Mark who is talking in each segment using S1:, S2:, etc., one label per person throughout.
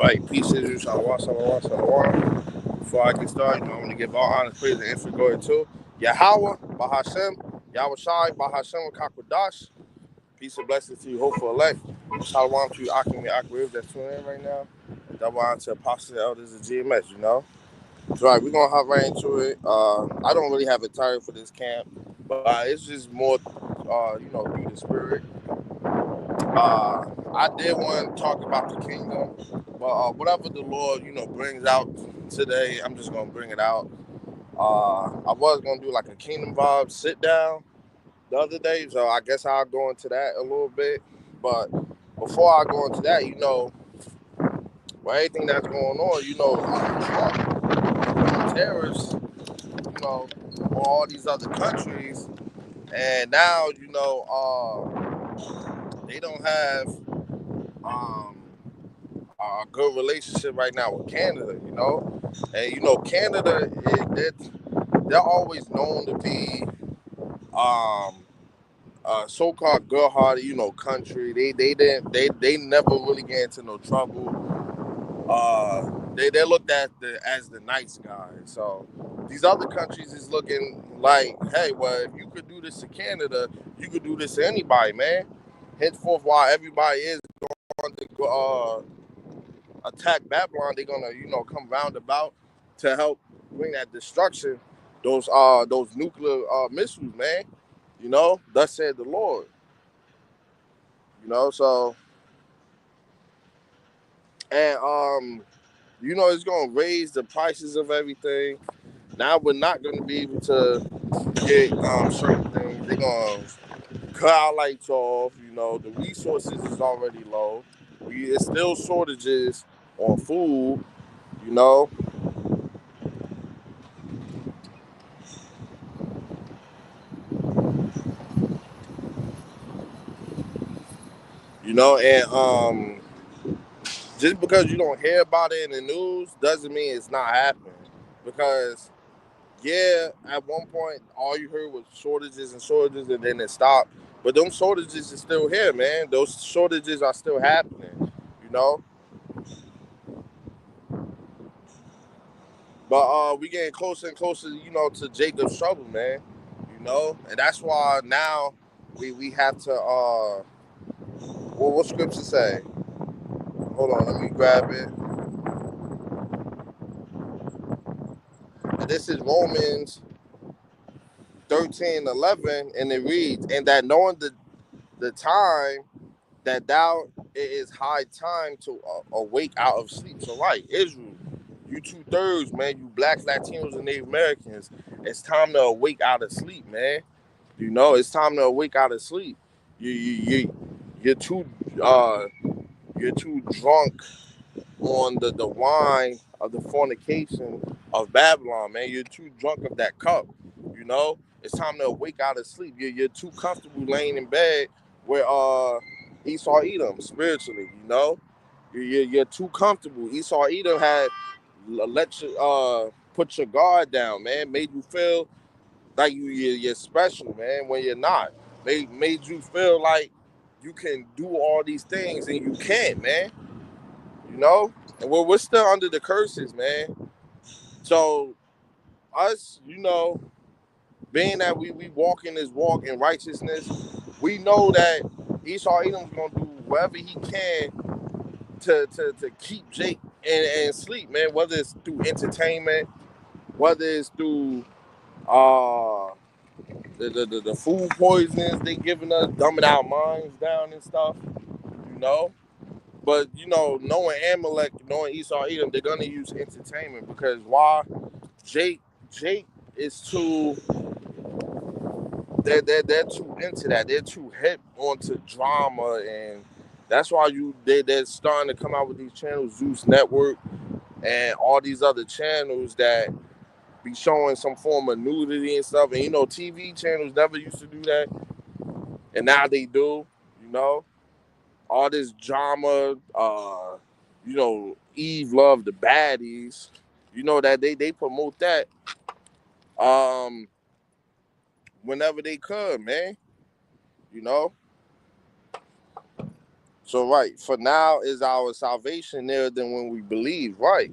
S1: Right, peace, Israel, shalom, shalom, shalom. Before I get started, I want to give all honest praise and info glory to Yahweh, Bahashem, Yahweh Shai, Bahashem, Kakwadash. Peace and blessings to you, hopeful elect. Shalom to you, Akim and Akriv that's tuning in right now. And double honor to Apostles and Elders of GMS, you know. So, right, we're going to hop right into it. I don't really have a title for this camp, but it's just more, through the spirit. I did want to talk about the kingdom, but whatever the Lord, brings out today, I'm just gonna bring it out. I was gonna do like a kingdom vibe sit down the other day, so I guess I'll go into that a little bit. But before I go into that, with everything that's going on, terrorists, on all these other countries, and now, they don't have um a good relationship right now with Canada, and Canada, they're always known to be so-called good-hearted, country. They never really get into no trouble. They looked at as the nice guy. So these other countries is looking like, hey, well, if you could do this to Canada, you could do this to anybody, man. Henceforth, while everybody is going to attack Babylon, they're gonna, come roundabout to help bring that destruction, those nuclear missiles, man. Thus said the Lord. So and it's gonna raise the prices of everything. Now we're not gonna be able to get certain things. They're gonna cut our lights off. The resources is already low. It's still shortages on food. You know, and just because you don't hear about it in the news doesn't mean it's not happening. Because yeah, at one point all you heard was shortages and shortages, and then it stopped. But those shortages are still here, man. Those shortages are still happening. You know. But we getting closer and closer, to Jacob's trouble, man. And that's why now we have to. Well, what scripture say? Hold on, let me grab it. And this is Romans 13:11, and it reads, "And that knowing the time that thou it is high time to awake out of sleep." So, right, Israel, you 2/3, man, you blacks, Latinos, and Native Americans, it's time to awake out of sleep, man. It's time to awake out of sleep. You're too uh you're too drunk on the wine of the fornication of Babylon, man. You're too drunk of that cup. It's time to wake out of sleep. You're too comfortable laying in bed with Esau Edom spiritually. You're too comfortable. Esau Edom had let you put your guard down, man. Made you feel like you're special, man, when you're not. Made you feel like you can do all these things and you can't, man. And we're still under the curses, man. So us, being that we walk in this walk in righteousness, we know that Esau Edom's gonna do whatever he can to keep Jake and sleep, man. Whether it's through entertainment, whether it's through uh the food poisons they giving us, dumbing our minds down and stuff, you know. But knowing Amalek, knowing Esau Edom, they're gonna use entertainment because why? Jake is too. They're too into that. They're too hip onto drama, and that's why they're starting to come out with these channels, Zeus Network, and all these other channels that be showing some form of nudity and stuff. And TV channels never used to do that, and now they do. All this drama. Eve loved the baddies. That they promote that um whenever they could, man. you know So right, for now is our salvation nearer than when we believe, right?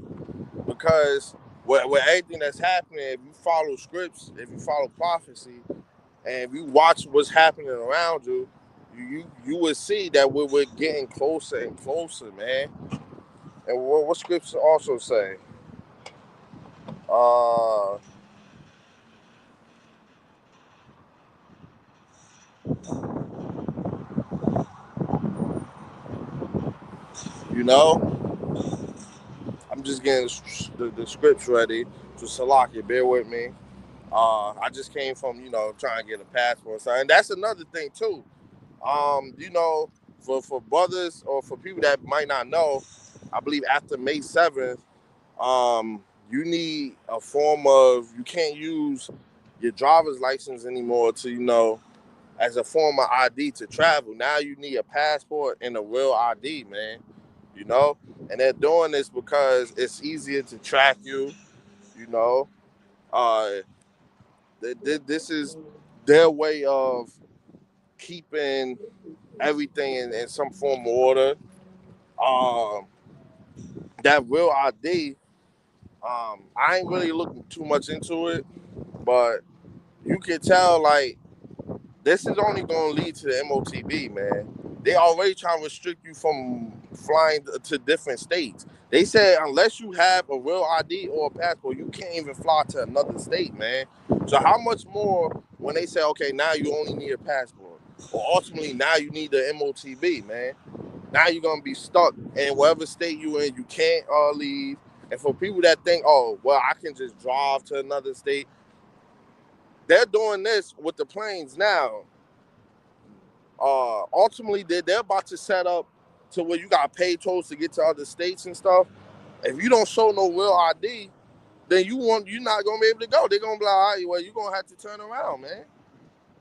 S1: Because with everything that's happening, if you follow scripts, if you follow prophecy, and if you watch what's happening around you, you would see that we're getting closer and closer, man. And what scripts also say? Uh, you know, I'm just getting the scripts ready. So Salaki, bear with me. I just came from, trying to get a passport. So, and that's another thing too. For brothers or for people that might not know, I believe after May 7th, you need a form of, you can't use your driver's license anymore to, as a form of ID to travel. Now you need a passport and a real ID, man. You know, and they're doing this because it's easier to track you. You know, uh, this is their way of keeping everything in some form of order. Um, that real ID, I ain't really looking too much into it, but you can tell like this is only going to lead to the MOTB, man. They already trying to restrict you from flying to different states. They said unless you have a real ID or a passport, you can't even fly to another state, man. So how much more when they say, okay, now you only need a passport, or ultimately now you need the MOTB, man. Now you're gonna be stuck in whatever state you in. You can't leave. And for people that think, oh, well, I can just drive to another state, they're doing this with the planes now. Ultimately, they're about to set up to where you got pay tolls to get to other states and stuff. If you don't show no real ID, then you're not gonna be able to go. They're gonna be like, all right, well, you're gonna have to turn around, man.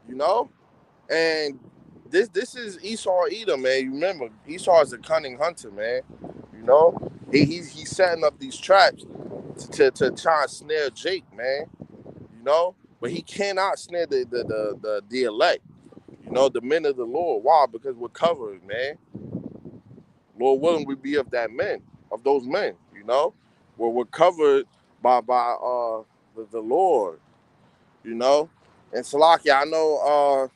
S1: You know? And this is Esau Edom, man. You remember, Esau is a cunning hunter, man. You know? He's setting up these traps to try and snare Jake, man. You know? But he cannot snare the elect. You know, the men of the Lord. Why? Because we're covered, man. Lord willing, we be of those men, you know? Where we're covered by the Lord, you know? And Salakia, I know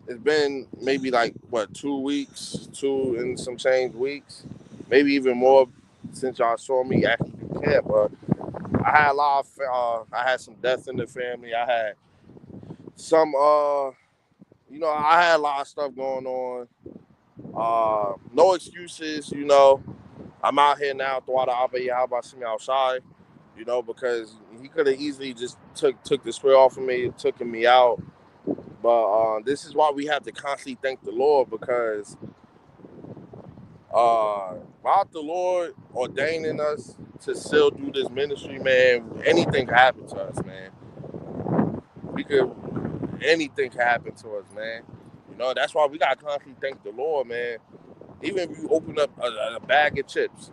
S1: it's been maybe like, 2 weeks, 2 and some change weeks, maybe even more since y'all saw me actually do camp. But I had a lot of, I had some death in the family. I had some, I had a lot of stuff going on. No excuses, you know. I'm out here now, throughout the Abba Yahweh me outside, you know, because he could have easily just took the spirit off of me, taken me out. But this is why we have to constantly thank the Lord, because without the Lord ordaining us to still do this ministry, man, anything can happen to us, man. Anything can happen to us, man. You know, that's why we got to constantly thank the Lord, man. Even if you open up a bag of chips,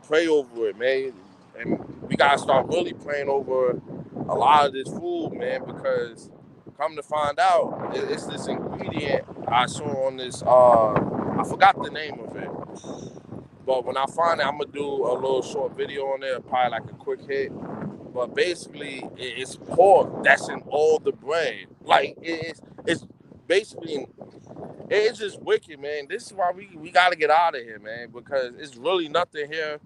S1: pray over it, man. And we gotta start really praying over a lot of this food, man, because come to find out, it's this ingredient I saw on this, I forgot the name of it. But when I find it, I'm gonna do a little short video on there, probably like a quick hit. But basically, it's pork that's in all the bread. Like, it's basically, it's just wicked, man. This is why we gotta get out of here, man, because it's really nothing here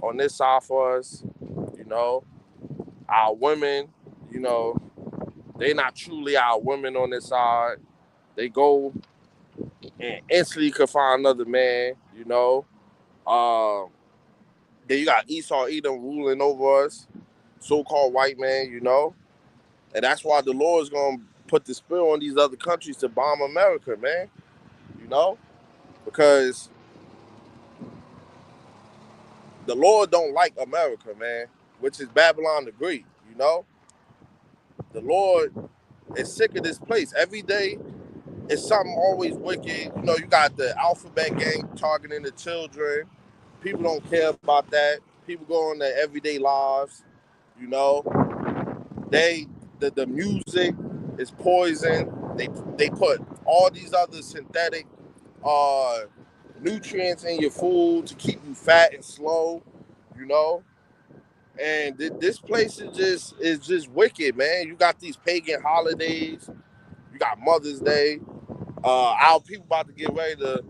S1: on this side for us. You know, our women, you know, they not truly our women on this side. They go and instantly could find another man, you know. Then you got Esau Edom ruling over us, so-called white man, you know. And that's why the Lord is going to put the spirit on these other countries to bomb America, man, you know. Because the Lord don't like America, man, which is Babylon the Great, you know. The Lord is sick of this place. Every day it's something always wicked. You know, you got the alphabet gang targeting the children. People don't care about that. People go on their everyday lives. You know, the music is poison. They put all these other synthetic nutrients in your food to keep you fat and slow, you know. And this place is just wicked, man. You got these pagan holidays. You got Mother's Day. Our people about to get ready to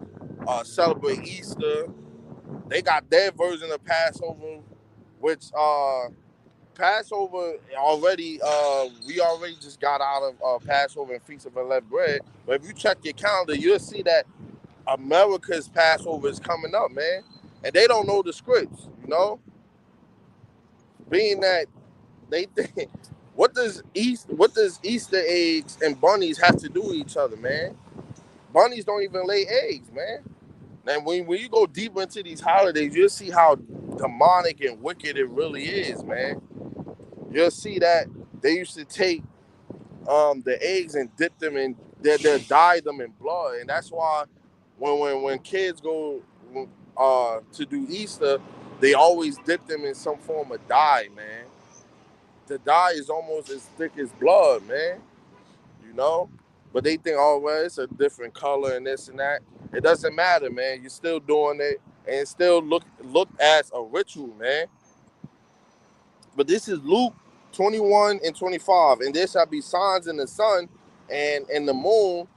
S1: celebrate Easter. They got their version of Passover, which Passover already, we already just got out of Passover and Feast of Unleavened Bread. But if you check your calendar, you'll see that America's Passover is coming up, man. And they don't know the scripts, you know? Being that they think, what does Easter eggs and bunnies have to do with each other, man? Bunnies don't even lay eggs, man. And when you go deeper into these holidays, you'll see how demonic and wicked it really is, man. You'll see that they used to take the eggs and dip them in, they'll dye them in blood, and that's why when kids go to do Easter, they always dip them in some form of dye, man. The dye is almost as thick as blood, man. You know, but they think, oh well, it's a different color and this and that. It doesn't matter, man. You're still doing it, and it still look as a ritual, man. But this is Luke 21 and 25. And there shall be signs in the sun and in the moon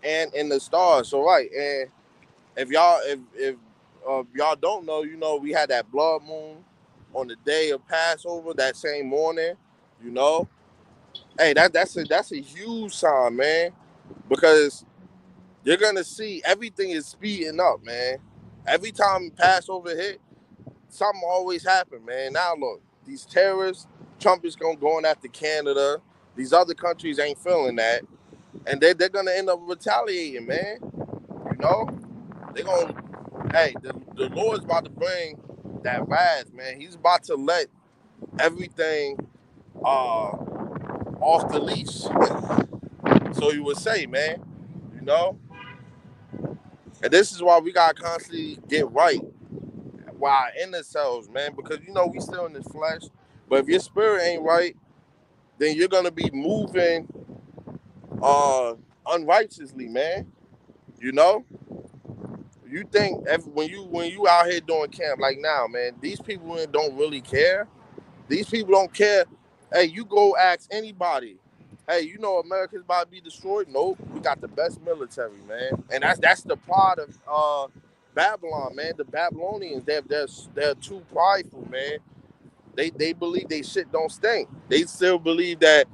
S1: and in the stars. So right. And if y'all don't know, you know, we had that blood moon on the day of Passover, that same morning, you know. Hey, that's a huge sign, man. Because you're gonna see everything is speeding up, man. Every time Passover hit, something always happen, man. Now look, these terrorists, Trump is going after Canada. These other countries ain't feeling that, and they're gonna end up retaliating, man. You know, they're gonna. Hey, the Lord's about to bring that wrath, man. He's about to let everything off the leash. So you would say, man. You know, and this is why we gotta constantly get right. Why in the cells, man, because you know we still in this flesh. But if your spirit ain't right, then you're gonna be moving unrighteously, man. You know, you think when you out here doing camp like now, man, these people don't really care. These people don't care. Hey, you go ask anybody. Hey, you know America's about to be destroyed? Nope. We got the best military, man, and that's the pride of Babylon, man. The Babylonians, they're too prideful, man. They believe they shit don't stink. They still believe that.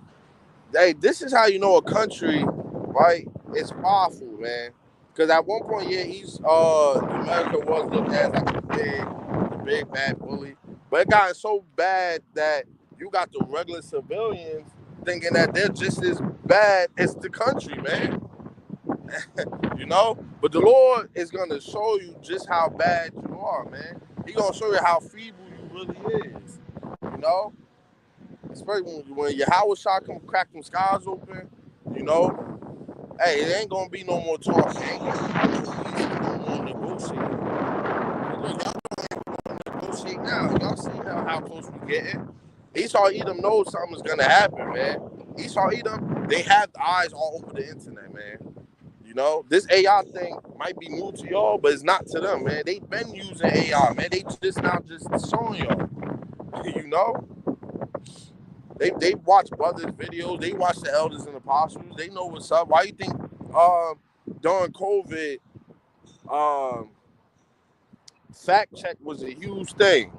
S1: Hey, this is how you know a country, right? It's powerful, man. Because at one point, yeah, America was looked at like the big bad bully, but it got so bad that you got the regular civilians thinking that they're just as bad as the country, man. You know, but the Lord is gonna show you just how bad you are, man. He gonna show you how feeble you really is. You know, especially when your Howard shot come crack them skies open. You know, hey, it ain't gonna be no more talking. It ain't gonna be no more negotiating. Look, y'all don't negotiate now. Y'all see how close we getting. Esau Edom knows something's gonna happen, man. Esau Edom, they have eyes all over the internet, man. You know, this AI thing might be new to y'all, but it's not to them, man. They've been using AI, man. They just now just showing y'all. You know, they watch brothers' videos. They watch the elders and apostles. They know what's up. Why you think during COVID, fact check was a huge thing?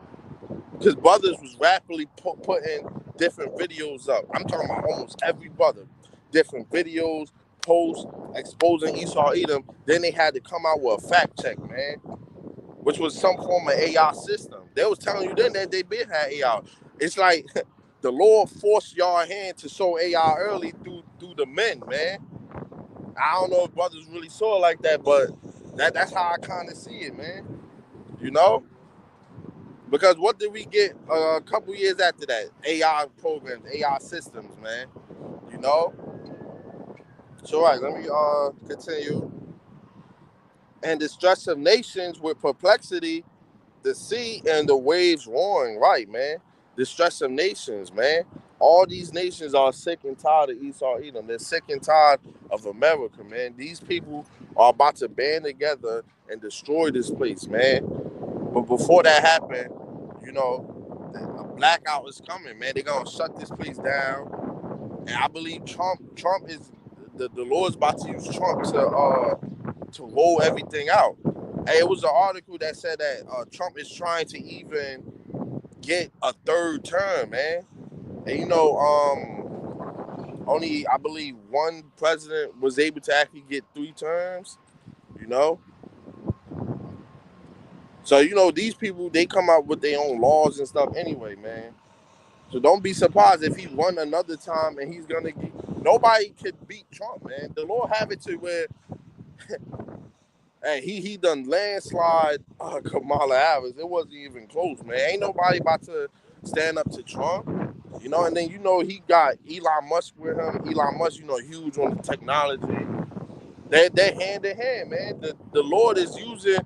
S1: Because brothers was rapidly putting different videos up. I'm talking about almost every brother. Different videos, posts, exposing Esau Edom. Then they had to come out with a fact check, man, which was some form of AI system. They was telling you then that they been had AI. It's like the Lord forced y'all hand to show AI early through the men, man. I don't know if brothers really saw it like that, but that's how I kind of see it, man. You know? Because what did we get a couple years after that? AI programs, AI systems, man. You know? So, all right, let me continue. And the stress of nations with perplexity, the sea and the waves roaring, right, man? The stress of nations, man. All these nations are sick and tired of Esau Edom. They're sick and tired of America, man. These people are about to band together and destroy this place, man. But before that happened, you know, a blackout is coming, man. They're gonna shut this place down. And I believe Trump is the Lord's about to use Trump to roll everything out. Hey, it was an article that said that Trump is trying to even get a third term, man. And only I believe one president was able to actually get 3 terms. You know, so these people, they come out with their own laws and stuff anyway, man. So don't be surprised if he won another time and he's gonna get. Nobody could beat Trump, man. The Lord have it to where, hey, he done landslide Kamala Harris. It wasn't even close, man. Ain't nobody about to stand up to Trump. And then he got Elon Musk with him. Elon Musk, huge on the technology. They're hand in hand, man. The Lord is using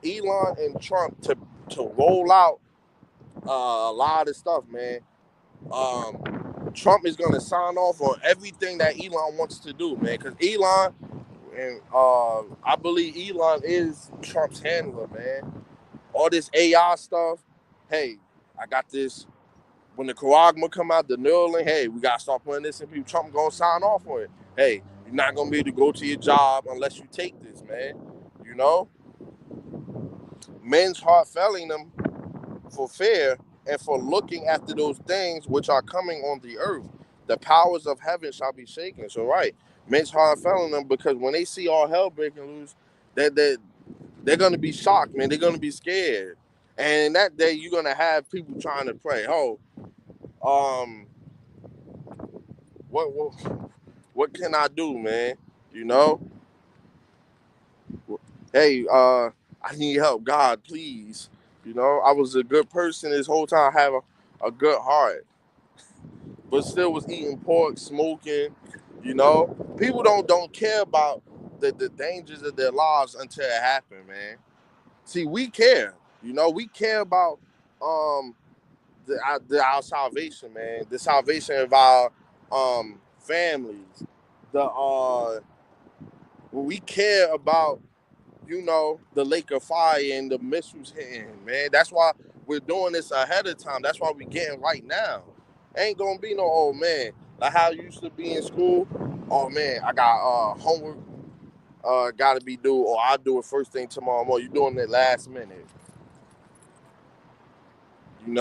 S1: Elon and Trump to roll out a lot of stuff, man. Trump is gonna sign off on everything that Elon wants to do, man. Because Elon, and I believe Elon is Trump's handler, man. All this AI stuff. Hey, I got this. When the Charagma come out, the Neuralink, hey, we gotta start putting this in people. Trump gonna sign off on it. Hey, you're not gonna be able to go to your job unless you take this, man. Men's heart failing them for fear and for looking after those things which are coming on the earth. The powers of heaven shall be shaken. So right, men's heart failing them because when they see all hell breaking loose, they're gonna be shocked, man. They're gonna be scared. And that day you're gonna have people trying to pray. Oh, what what can I do, man? You know? Hey, I need help, God, please. I was a good person this whole time, I have a good heart, but still was eating pork, smoking. People don't care about the dangers of their lives until it happened, man. See, we care. We care about um our salvation, man. The salvation of our families. We care about the lake of fire and the missiles hitting, man. That's why we're doing this ahead of time. That's why we're getting right now. Ain't gonna be no old man like how you used to be in school. Oh man, I got homework gotta be due, or I'll do it first thing tomorrow morning. You doing it last minute, and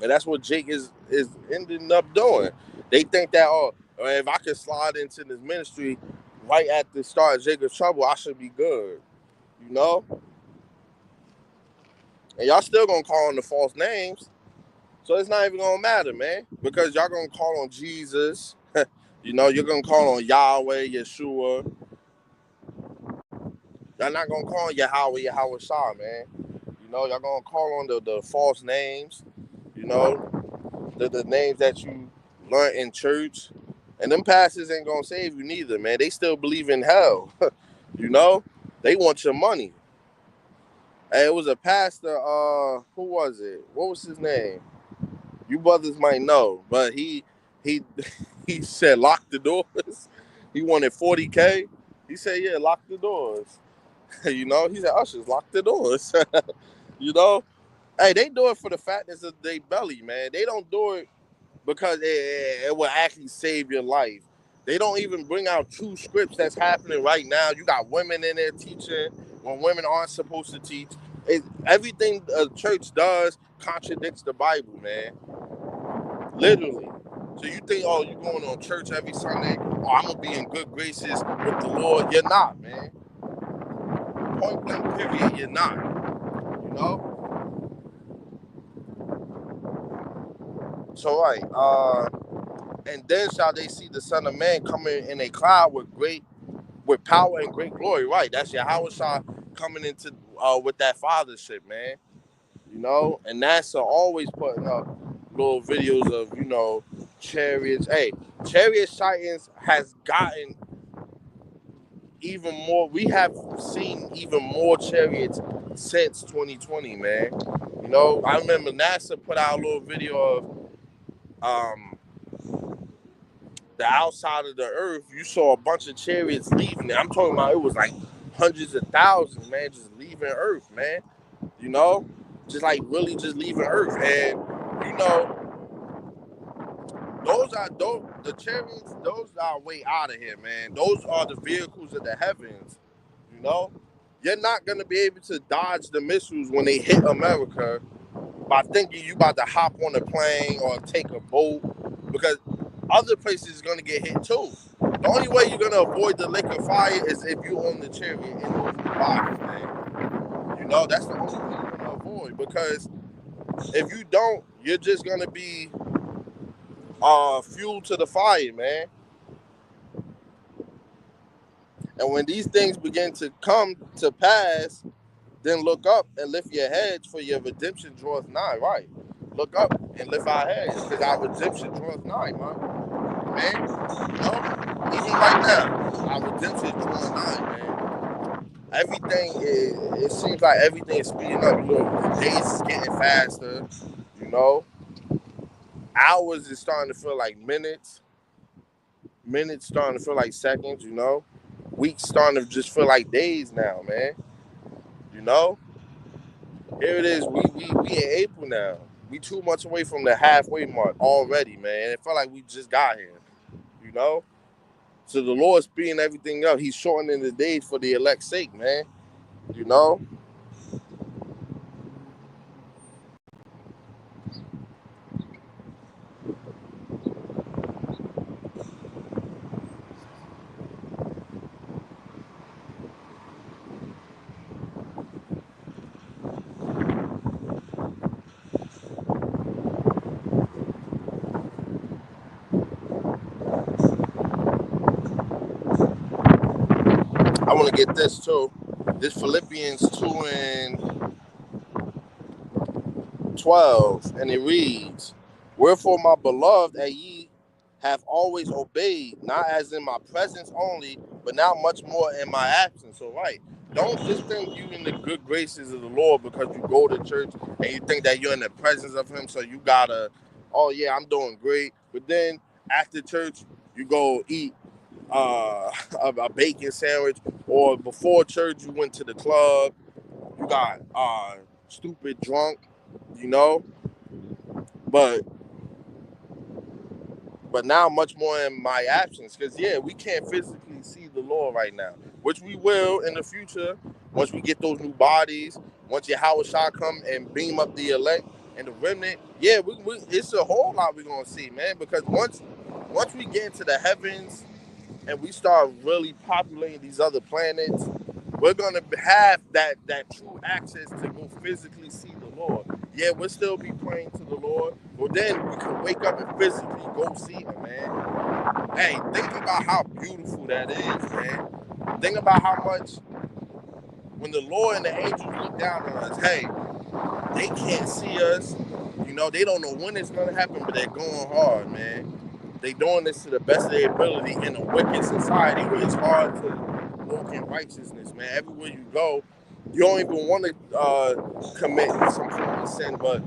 S1: that's what Jake is ending up doing. They think that if I can slide into this ministry right at the start of Jacob's trouble, I should be good, you know. And y'all still gonna call on the false names. So it's not even gonna matter, man. Because y'all gonna call on Jesus. You're gonna call on Yahweh, Yeshua. Y'all not gonna call on Yahweh Shah, man. Y'all gonna call on the false names, the names that you learn in church. And them pastors ain't gonna save you neither, man. They still believe in hell. They want your money. Hey, it was a pastor, who was it? What was his name? You brothers might know, but he he said lock the doors. He wanted 40K. He said, yeah, lock the doors. He said, ushers, lock the doors. you know, hey, they do it for the fatness of their belly, man. They don't do it because it will actually save your life. They don't even bring out true scripts that's happening right now. You got women in there teaching when women aren't supposed to teach. Everything a church does contradicts the Bible, man. Literally. So you think, oh, you going on church every Sunday? Oh, I'm gonna be in good graces with the Lord. You're not, man. Point blank, period. You're not. You know. So right. And then shall they see the Son of Man coming in a cloud with power and great glory. Right. That's Yahweh Shah coming into with that fathership, man. And NASA always putting up little videos of chariots. Hey, chariot sightings has gotten even more. We have seen even more chariots since 2020, man. I remember NASA put out a little video of um the outside of the earth, you saw a bunch of chariots leaving it. I'm talking about it was like hundreds of thousands, man, just leaving Earth, man. You know, just like really just leaving Earth, and you know, those the chariots. Those are way out of here, man. Those are the vehicles of the heavens. You know, you're not gonna be able to dodge the missiles when they hit America by thinking you about to hop on a plane or take a boat, because other places is gonna get hit too. The only way you're gonna avoid the lake of fire is if you own the chariot in those bodies, man. You know, that's the only thing you're gonna avoid, because if you don't, you're just gonna be fuel to the fire, man. And when these things begin to come to pass, then look up and lift your heads, for your redemption draweth nigh. Right? Look up and lift our heads, because our redemption draweth nigh, man. You know, even right now, our redemption is drawing nigh, man. Everything is, it seems like everything is speeding up. You know, the days is getting faster. You know, hours is starting to feel like minutes. Minutes starting to feel like seconds. You know, weeks starting to just feel like days now, man. You know, here it is. We in April now. We 2 months away from the halfway mark already, man. It felt like we just got here. You know. So the Lord's speeding everything up. He's shortening the days for the elect's sake, man. You know? I want to get this too. This Philippians 2 and 12, and it reads, "Wherefore, my beloved, that ye have always obeyed, not as in my presence only, but now much more in my absence." So, right, don't just think you in the good graces of the Lord because you go to church and you think that you're in the presence of Him. So you gotta, oh yeah, I'm doing great. But then after church, you go eat a bacon sandwich, or before church, you went to the club. You got stupid drunk, you know. But now much more in my absence, because yeah, we can't physically see the Lord right now, which we will in the future once we get those new bodies. Once Yahweh Shah come and beam up the elect and the remnant, yeah, it's a whole lot we're gonna see, man. Because once we get into the heavens and we start really populating these other planets, we're gonna have that true access to go physically see the Lord. Yeah, we'll still be praying to the Lord, but then we can wake up and physically go see Him, man. Hey, think about how beautiful that is, man. Think about how much when the Lord and the angels look down on us. Hey, they can't see us. You know, they don't know when it's gonna happen, but they're going hard, man. They doing this to the best of their ability in a wicked society where it's hard to walk in righteousness, man. Everywhere you go, you don't even want to commit some form of sin, but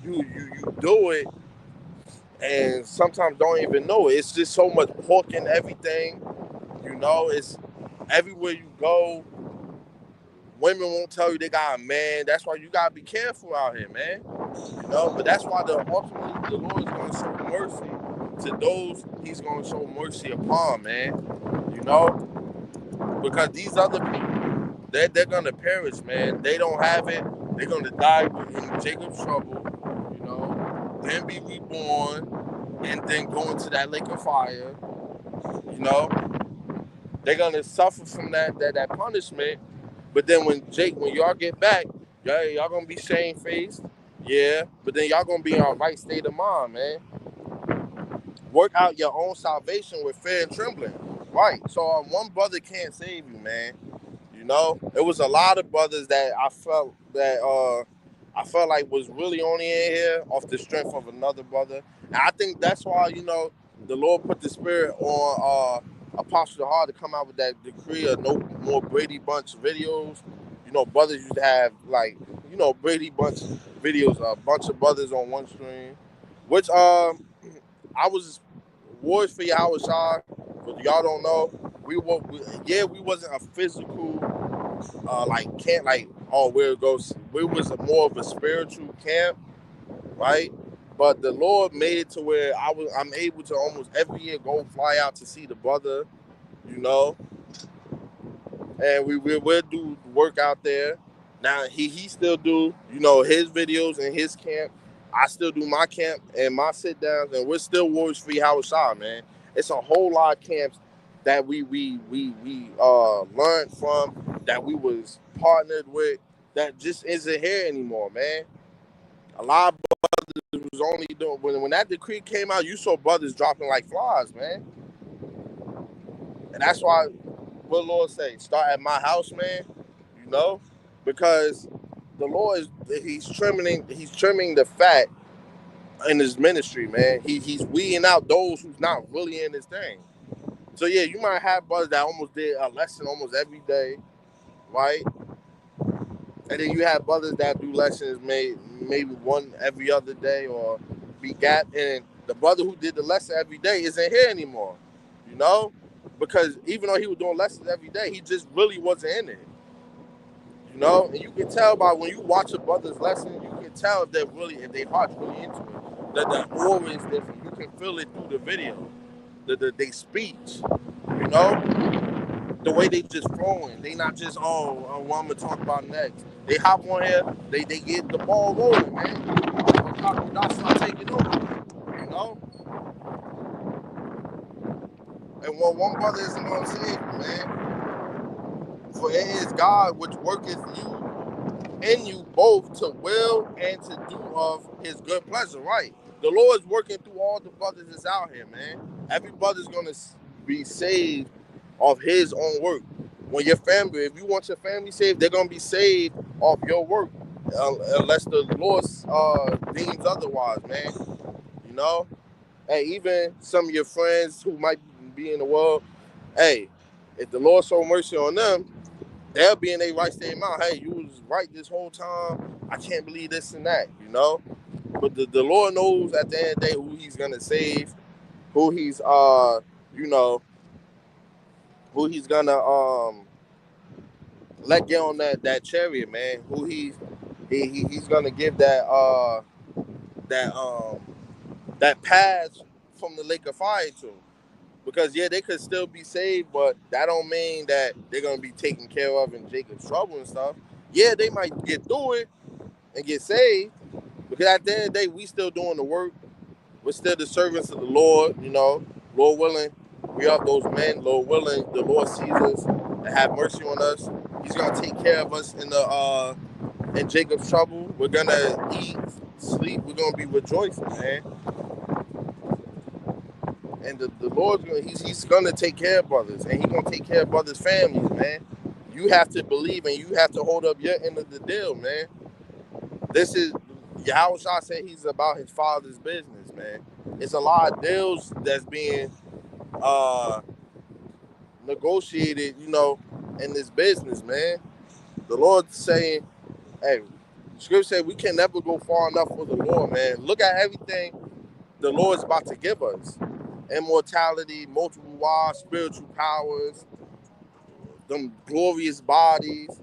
S1: you do it, and sometimes don't even know it. It's just so much pork in everything, you know. It's everywhere you go. Women won't tell you they got a man. That's why you gotta be careful out here, man. You know, but that's why ultimately the Lord is gonna show mercy to those He's gonna show mercy upon, man. You know, because these other people, they're gonna perish, man. They don't have it. They're gonna die in Jacob's trouble. You know, then be reborn, and then go into that lake of fire. You know, they're gonna suffer from that punishment. But then when y'all get back, y'all gonna be shamefaced. Yeah, but then y'all gonna be in a right state of mind, man. Work out your own salvation with fear and trembling. Right. So one brother can't save you, man. You know, it was a lot of brothers that I felt like was really only in here off the strength of another brother. And I think that's why, you know, the Lord put the spirit on Apostle Hard to come out with that decree of no more Brady Bunch videos. You know, brothers used to have, like, you know, Brady Bunch videos, a bunch of brothers on one stream, which I was Wars for Yahushua, but y'all don't know. We wasn't a physical like camp, like where it goes. We was more of a spiritual camp, right? But the Lord made it to where I'm able to almost every year go fly out to see the brother, you know, and we'll do work out there. Now he still do, you know, his videos and his camp. I still do my camp and my sit downs, and we're still Warriors Free Howard, man. It's a whole lot of camps that we learned from, that we was partnered with, that just isn't here anymore, man. A lot of brothers was only doing when that decree came out, you saw brothers dropping like flies, man. And that's why what Lord say, start at my house, man. You know, because the Lord he's trimming the fat in his ministry, man. He's weeding out those who's not really in his thing. So yeah, you might have brothers that almost did a lesson almost every day, right? And then you have brothers that do lessons maybe one every other day or be gapped. And the brother who did the lesson every day isn't here anymore, you know? Because even though he was doing lessons every day, he just really wasn't in it, you know? And you can tell by when you watch a brother's lesson, you can tell if their heart's really into it. The aura is different. You can feel it through the video, they speech, you know? The way they just flowing. They not just, what I'm gonna talk about next. They hop on here, they get the ball rolling, man. Y'all start taking over, you know? And what one brother isn't gonna say, man, for it is God which worketh you both to will and to do of his good pleasure, right? The Lord's working through all the brothers that's out here, man. Every brother's gonna be saved of his own work. When your family, if you want your family saved, they're gonna be saved off your work, unless the Lord deems otherwise, man. You know, hey, even some of your friends who might be in the world, hey, if the Lord show mercy on them, they'll be in their right state of mind. Hey, you was right this whole time. I can't believe this and that, you know. But the Lord knows at the end of the day who he's gonna save, who he's you know, who he's gonna let get on that chariot, man. Who he's gonna give that that path from the lake of fire to. Because yeah, they could still be saved, but that don't mean that they're gonna be taken care of in Jacob's trouble and stuff. Yeah, they might get through it and get saved, because at the end of the day, we still doing the work. We're still the servants of the Lord, you know. Lord willing, we are those men. Lord willing, the Lord sees us and have mercy on us. He's gonna take care of us in Jacob's trouble. We're gonna eat, sleep. We're gonna be rejoicing, man. And the Lord's he's gonna take care of brothers, and he's gonna take care of brothers' families, man. You have to believe, and you have to hold up your end of the deal, man. This is Yahushua said he's about his father's business, man. It's a lot of deals that's being negotiated, you know, in this business, man. The Lord's saying, hey, the scripture said we can never go far enough for the Lord, man. Look at everything the Lord's about to give us. Immortality, multiple wives, spiritual powers, them glorious bodies.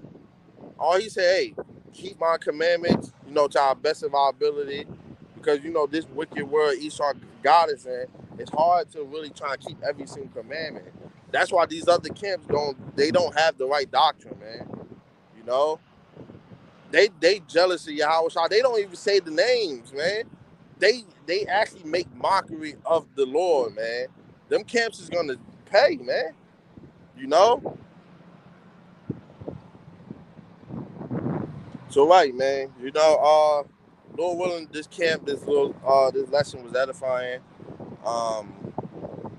S1: All he said, hey, keep my commandments, you know, to our best of our ability. Because, you know, this wicked world Esau got us in, it's hard to really try and keep every single commandment. That's why these other camps don't have the right doctrine, man. You know? They jealous of Yahweh. They don't even say the names, man. They actually make mockery of the Lord, man. Them camps is gonna pay, man. You know? So right, man. You know, Lord willing, this lesson was edifying.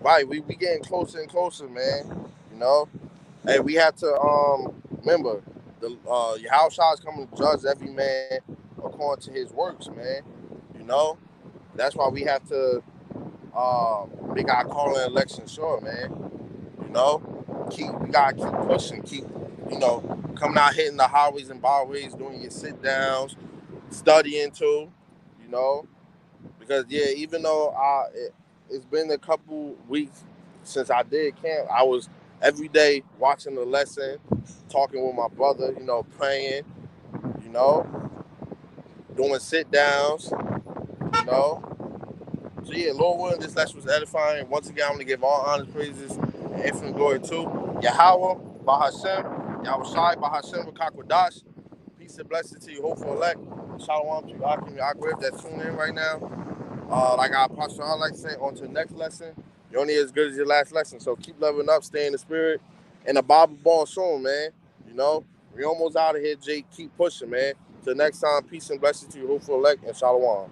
S1: Right, we getting closer and closer, man. You know? And we have to remember the Yahushua is coming to judge every man according to his works, man. You know? That's why we have to make our call and election sure, man. You know? We gotta keep pushing, you know, coming out hitting the highways and byways, doing your sit downs, studying too, you know. Because yeah, even though it's been a couple weeks since I did camp. I was every day watching the lesson, talking with my brother, praying, you know, doing sit downs, you know. So yeah, Lord willing, this lesson was edifying. Once again, I'm gonna give all honor, praises, and infinite glory to Yahweh, Bahashem, Yahweh Shai, Bahashem, Kakwadash. Peace and blessings to you, hopeful elect. Shalom to you, Akim, Yahweh, that tune in right now. Like our Pastor I like to say, on to the next lesson. You're only as good as your last lesson. So keep leveling up, stay in the spirit, and the Bible ball soon, man. We almost out of here, Jake. Keep pushing, man. Till next time, peace and blessings to you, hopeful elect, and Shalom.